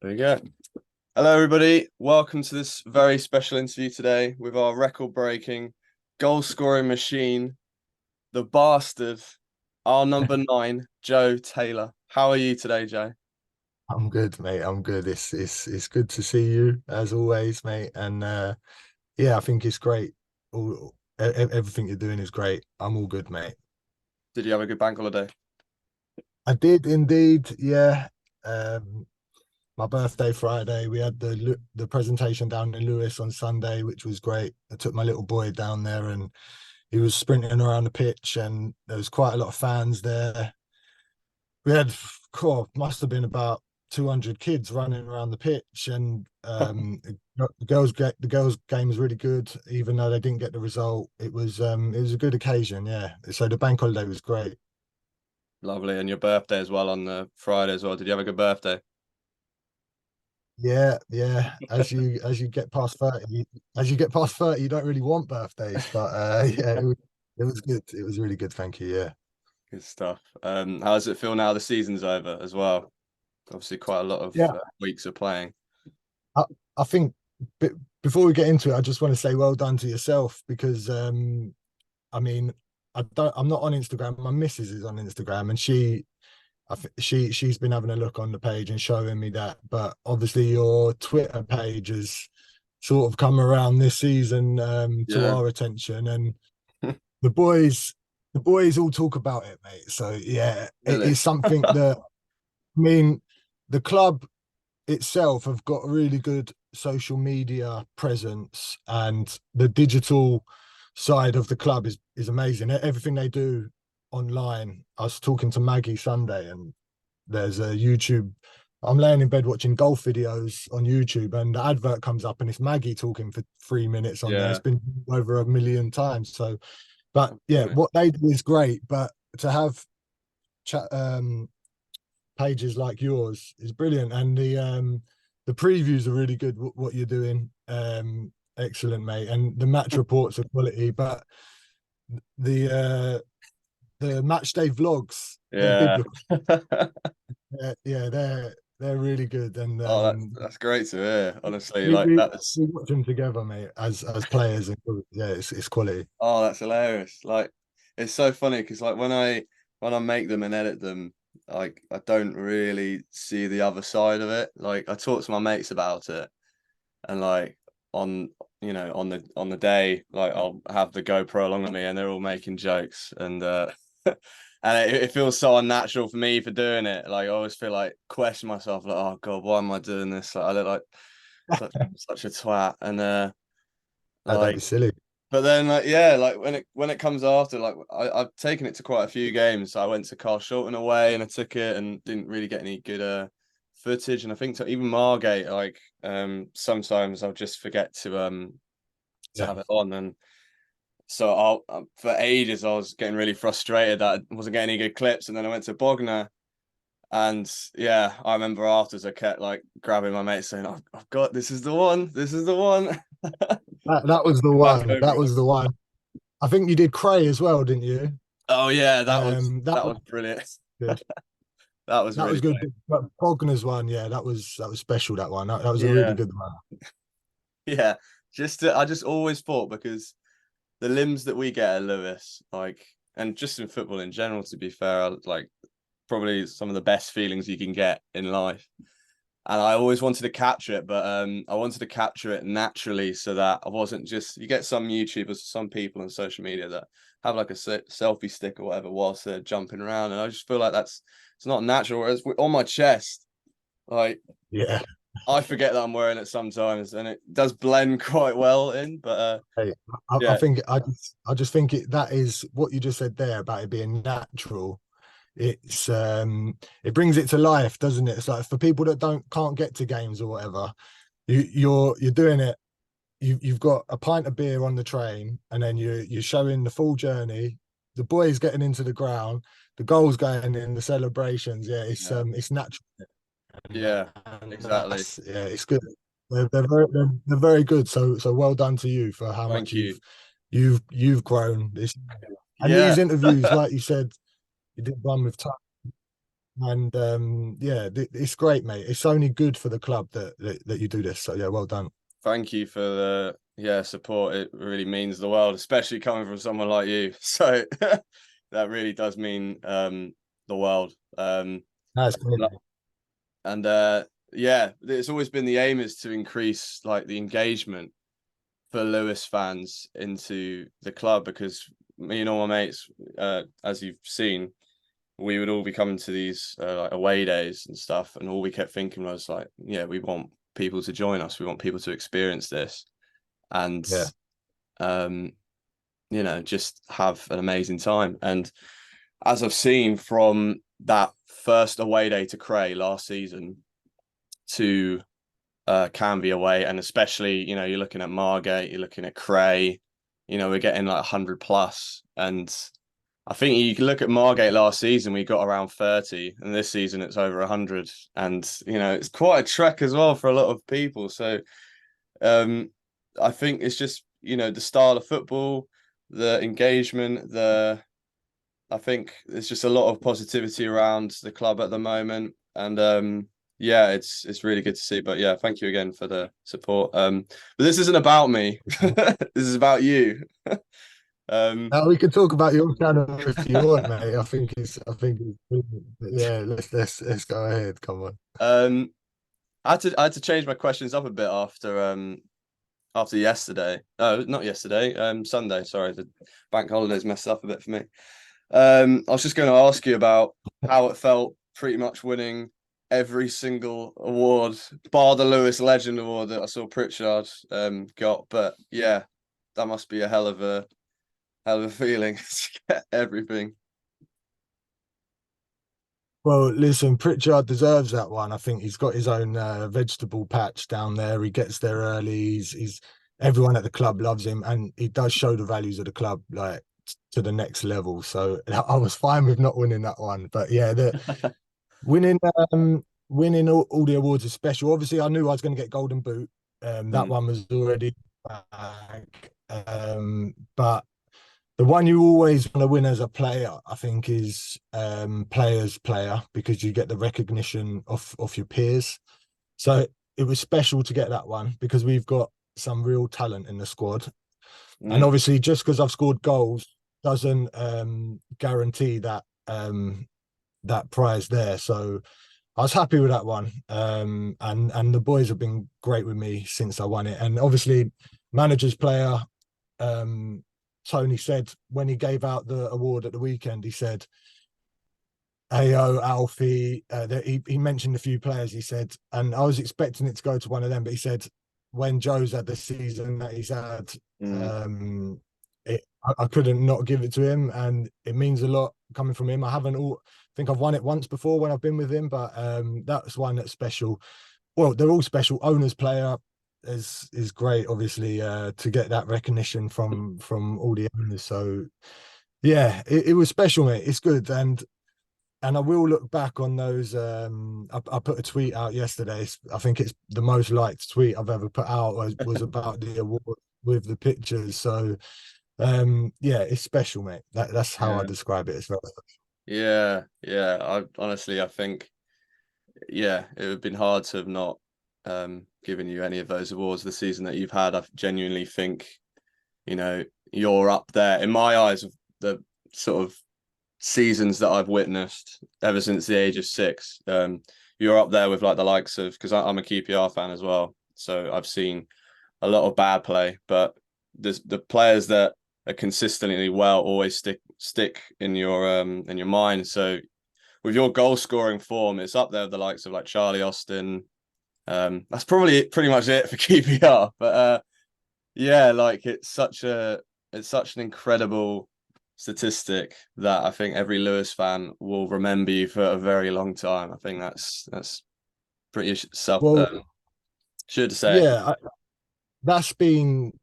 There you go. Hello, everybody. Welcome to this very special interview today with our record-breaking goal-scoring machine, the bastard, our number 9, Joe Taylor. How are you today, Joe? I'm good, mate. I'm good. It's good to see you as always, mate. And yeah, I think it's great. Everything you're doing is great. I'm all good, mate. Did you have a good bank holiday? I did indeed. Yeah. Um, my birthday Friday. We had the presentation down in Lewes on Sunday, which was great. I took my little boy down there, and he was sprinting around the pitch, and there was quite a lot of fans there. We had, must have been about 200 kids running around the pitch, and the girls game was really good, even though they didn't get the result. It was a good occasion, yeah. So the bank holiday was great. Lovely. And your birthday as well on the Friday as well. Did you have a good birthday? Yeah, yeah. As you get past 30, you don't really want birthdays, but yeah, it was good. It was really good, thank you. Yeah. Good stuff. How does it feel now the season's over as well? Obviously, quite a lot of Yeah, weeks of playing. I, I think b before we get into it, I just want to say well done to yourself because I mean, I'm not on Instagram. My missus is on Instagram, and she's been having a look on the page and showing me that. But obviously, your Twitter page has sort of come around this season to Yeah. our attention, and the boys, the boys all talk about it, mate. So yeah, it Really? is something that I mean, the club itself have got a really good social media presence, and the digital side of the club is amazing. Everything they do online. I was talking to Maggie Sunday, and there's a YouTube. I'm laying in bed watching golf videos on YouTube, and the advert comes up, and it's Maggie talking for 3 minutes on there. It's Yeah. been over a million times. So, but yeah, Brilliant. what they do is great. But to have chat, pages like yours is brilliant, and the previews are really good. What you're doing, excellent, mate, and the match reports are quality. But the match day vlogs, they're Yeah. biblical. Yeah, they're really good, and Oh, that's great to hear. Honestly, we, like we that's we watch them together, mate, as players, and yeah, it's quality. oh, that's hilarious. Like it's so funny because like when I make them and edit them, like I don't really see the other side of it. Like I talk to my mates about it, and like on on the day, like I'll have the GoPro along with me, and they're all making jokes, and and it feels so unnatural for me for doing it. Like I always feel like question myself, like oh God, why am I doing this? Like I look like such a twat, and Don't like. be silly. But then, like, yeah, like when it comes after, like I've taken it to quite a few games. So I went to Carl Shorten away, and I took it, and didn't really get any good footage. And I think even Margate, like sometimes I'll just forget to Yeah, have it on, and so I'll for ages I was getting really frustrated that I wasn't getting any good clips. And then I went to Bognor, and yeah, I remember afterwards I kept like grabbing my mate saying, I've got this is the one, this is the one. that was the Back one. That over it. was the one. I think you did Cray as well, didn't you? Oh yeah, That that was was brilliant. good. That was That was really good. great. But Bogner's one, yeah, that was special. That one, that was a really Yeah, good one. yeah. I just always thought because the limbs that we get at Lewis, like, and just in football in general, to be fair, are, like probably some of the best feelings you can get in life. And I always wanted to capture it, but I wanted to capture it naturally so that I wasn't just. You get some YouTubers, some people on social media that have like a selfie stick or whatever whilst they're jumping around, and I just feel like it's not natural. Whereas on my chest, like Yeah. I forget that I'm wearing it sometimes, and it does blend quite well in. But Hey, I yeah, think I just think that is what you just said there about it being natural. It brings it to life, doesn't it? It's like for people that can't get to games or whatever, you're doing it. You've got a pint of beer on the train, and then you're showing the full journey. The boys getting into the ground, the goals going in, the celebrations. Yeah, yeah, it's natural. And, yeah, exactly. that's yeah, it's good. They're very good. So well done to you for how Thank much you. you've grown this. And Yeah, these interviews, like you said, you did one with Tom. And yeah, it's great, mate. It's only good for the club that you do this. So yeah, well done. Thank you for the support. It really means the world, especially coming from someone like you. So that really does mean the world. That's great. And yeah, it's always been the aim is to increase like the engagement for Lewes fans into the club, because me and all my mates, as you've seen, we would all be coming to these like away days and stuff, and all we kept thinking was like, yeah, we want people to join us, we want people to experience this, and Yeah. you know, just have an amazing time. And as I've seen from that first away day to Cray last season to Canby away, and especially, you know, you're looking at Margate, you're looking at Cray, you know, we're getting like 100 plus. And I think you can look at Margate last season, we got around 30, and this season it's over 100. And, you know, it's quite a trek as well for a lot of people. So I think it's just, you know, the style of football, the engagement, I think there's just a lot of positivity around the club at the moment. And yeah, it's really good to see. But yeah, thank you again for the support. But this isn't about me. This is about you. Now we can talk about your channel if you want, mate. I think it's yeah. Let's go ahead. Come on. um, I had to change my questions up a bit after yesterday. No, not yesterday. Sunday. Sorry, the bank holidays messed up a bit for me. I was just going to ask you about how it felt, pretty much winning every single award, bar the Lewes Legend Award that I saw Pritchard got. But yeah, that must be a hell of a feeling to get everything. Well, listen, Pritchard deserves that one. I think he's got his own vegetable patch down there. He gets there early. He's everyone at the club loves him, and he does show the values of the club like to the next level. So I was fine with not winning that one, but yeah, the winning winning all the awards is special. Obviously, I knew I was going to get Golden Boot. That Mm, one was already back. But the one you always want to win as a player, I think, is players player, because you get the recognition of your peers. So it was special to get that one because we've got some real talent in the squad. And mm, obviously, just because I've scored goals doesn't guarantee that that prize there. So I was happy with that one. And the boys have been great with me since I won it. And obviously, manager's player, Tony said when he gave out the award at the weekend, he said, Ayo, Alfie, he mentioned a few players, he said, and I was expecting it to go to one of them, but he said, when Joe's had the season that he's had, mm. I couldn't not give it to him, and it means a lot coming from him. I think I've won it once before when I've been with him, but that's one that's special. Well, they're all special. Owner's player is great, obviously, to get that recognition from all the owners. So yeah, it was special, mate. It's good, and I will look back on those. I put a tweet out yesterday. I think it's the most liked tweet I've ever put out was about the award with the pictures. So yeah, it's special, mate. That's how I Yeah, describe it. It's very yeah. I honestly, I think, yeah, it would have been hard to have not given you any of those awards the season that you've had. I genuinely think, you know, you're up there in my eyes of the sort of seasons that I've witnessed ever since the age of 6. You're up there with like the likes of, because I'm a QPR fan as well, so I've seen a lot of bad play, but the players that are consistently well always stick in your mind. So with your goal scoring form, it's up there with the likes of like Charlie Austin. That's probably pretty much it for QPR. But yeah, like it's such an incredible statistic that I think every Lewes fan will remember you for a very long time. I think that's pretty well. sure to say. Yeah, that's been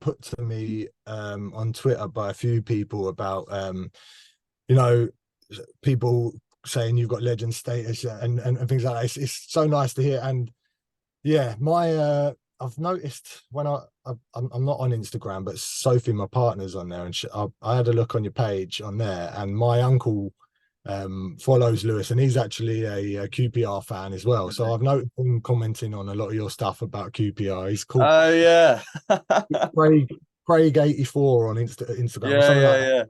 put to me on Twitter by a few people about you know, people saying you've got legend status and things like that. It's so nice to hear. And yeah, my I've noticed when I'm not on Instagram, but Sophie, my partner's on there, and I had a look on your page on there, and my uncle follows Lewes, and he's actually a QPR fan as well. So Really? I've noticed him commenting on a lot of your stuff about QPR. He's called Oh yeah. Craig Craig 84 on Instagram or Yeah, something like yeah, that. yeah.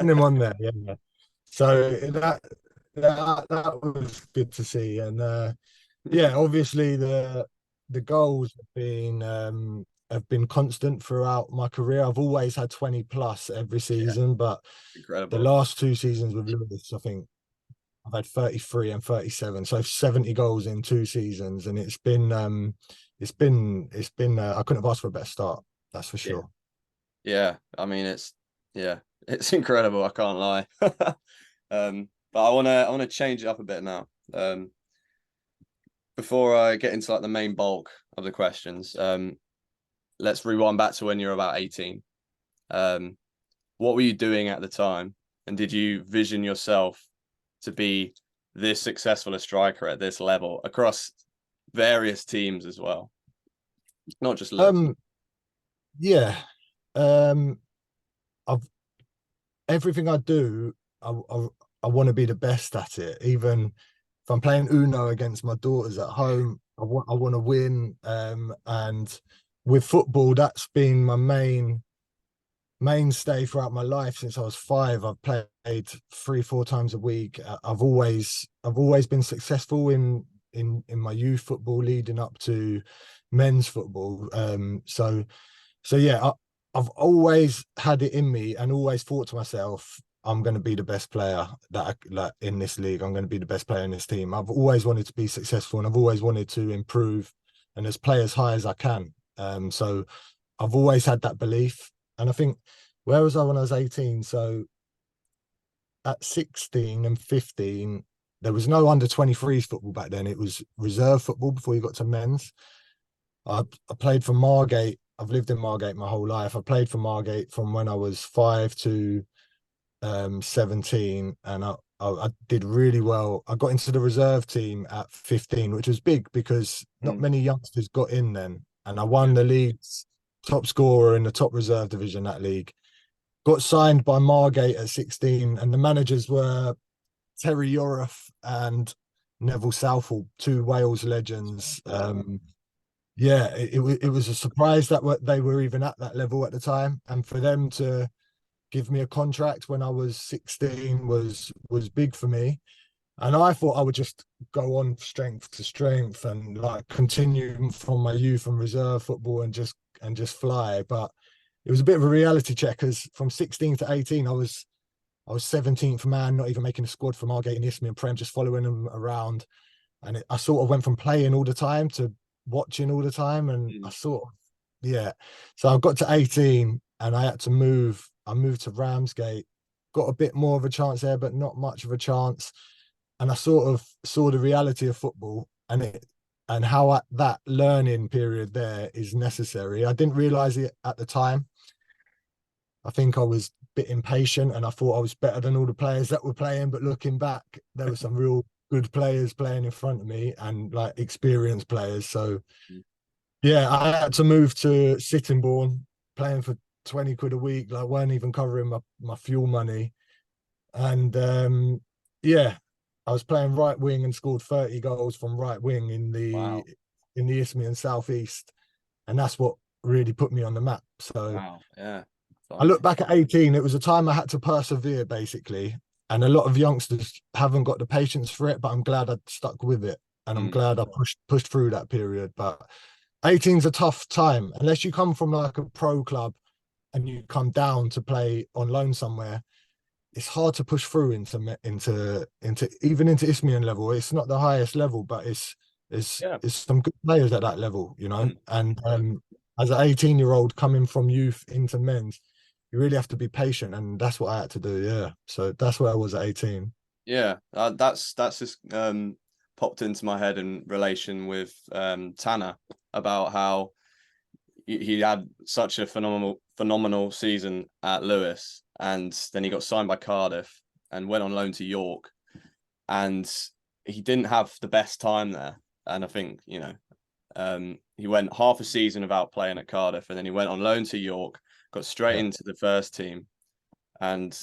Seen him on there, yeah. So that was good to see, and yeah, obviously the goals have been constant throughout my career. I've always had 20 plus every Yeah, season, but the incredible. last two seasons with Lewis, I think I've had 33 and 37, so 70 goals in two seasons, and it's been I couldn't have asked for a better start, that's for Yeah. sure. Yeah. I mean, yeah, it's incredible. I can't lie. But I wanna change it up a bit now. Before I get into like the main bulk of the questions, let's rewind back to when you were about 18. Um, what were you doing at the time? And did you vision yourself to be this successful a striker at this level across various teams as well? Not just Lewis. Um, yeah, um, I've everything I do, I want to be the best at it. Even if I'm playing Uno against my daughters at home, I want to win. And with football, that's been my mainstay throughout my life since I was 5. I've played 3, 4 times a week. I've always been successful in my youth football leading up to men's football. So yeah, I've always had it in me and always thought to myself, I'm going to be the best player like in this league. I'm going to be the best player in this team. I've always wanted to be successful and I've always wanted to improve and as play as high as I can. So I've always had that belief. And I think where was I when I was 18? So at 16 and 15, there was no under 23s football back then. It was reserve football before you got to men's. I played for Margate. I've lived in Margate my whole life. I played for Margate from when I was 5 to 17, and I did really well. I got into the reserve team at 15, which was big because not Mm, many youngsters got in then. And I yeah. won the league's top scorer in the top reserve division, that league. Got signed by Margate at 16, and the managers were Terry Yorath and Neville Southall, two Wales legends. Wow. Yeah, it was a surprise that they were even at that level at the time, and for them to give me a contract when I was 16 was big for me. And I thought I would just go on strength to strength and like continue from my youth and reserve football and just fly. But it was a bit of a reality check because from 16 to 18, I was 17th man, not even making a squad for Margate and Isthmian Prem, just following them around. And I sort of went from playing all the time to watching all the time. And I Mm, sort of, yeah. So I got to 18 and I had to move. I moved to Ramsgate, got a bit more of a chance there, but not much of a chance. And I sort of saw the reality of football and how that learning period there is necessary. I didn't realize it at the time. I think I was a bit impatient and I thought I was better than all the players that were playing. But looking back, there were some real good players playing in front of me and like experienced players. So mm. yeah, I had to move to Sittingbourne, playing for 20 quid a week, like weren't even covering my fuel money. And yeah, I was playing right wing and scored 30 goals from right wing Wow. in the Isthmian Southeast. And that's what really put me on the map. So Wow. Yeah. I look Blimey. back at 18, it was a time I had to persevere basically. And a lot of youngsters haven't got the patience for it, but I'm glad I stuck with it. And I'm Mm, glad I pushed through that period. But 18 is a tough time unless you come from like a pro club and you come down to play on loan somewhere. It's hard to push through into even into Isthmian level. It's not the highest level, but yeah. it's some good players at that level, Mm, And yeah. as an 18-year-old coming from youth into men's, you really have to be patient, and that's what I had to do. Yeah, so that's where I was at 18. Yeah. That's just popped into my head in relation with Tanner about how he had such a phenomenal season at Lewes, and then he got signed by Cardiff and went on loan to York, and he didn't have the best time there. And I think he went half a season without playing at Cardiff, and then he went on loan to York, got straight Yeah, into the first team, and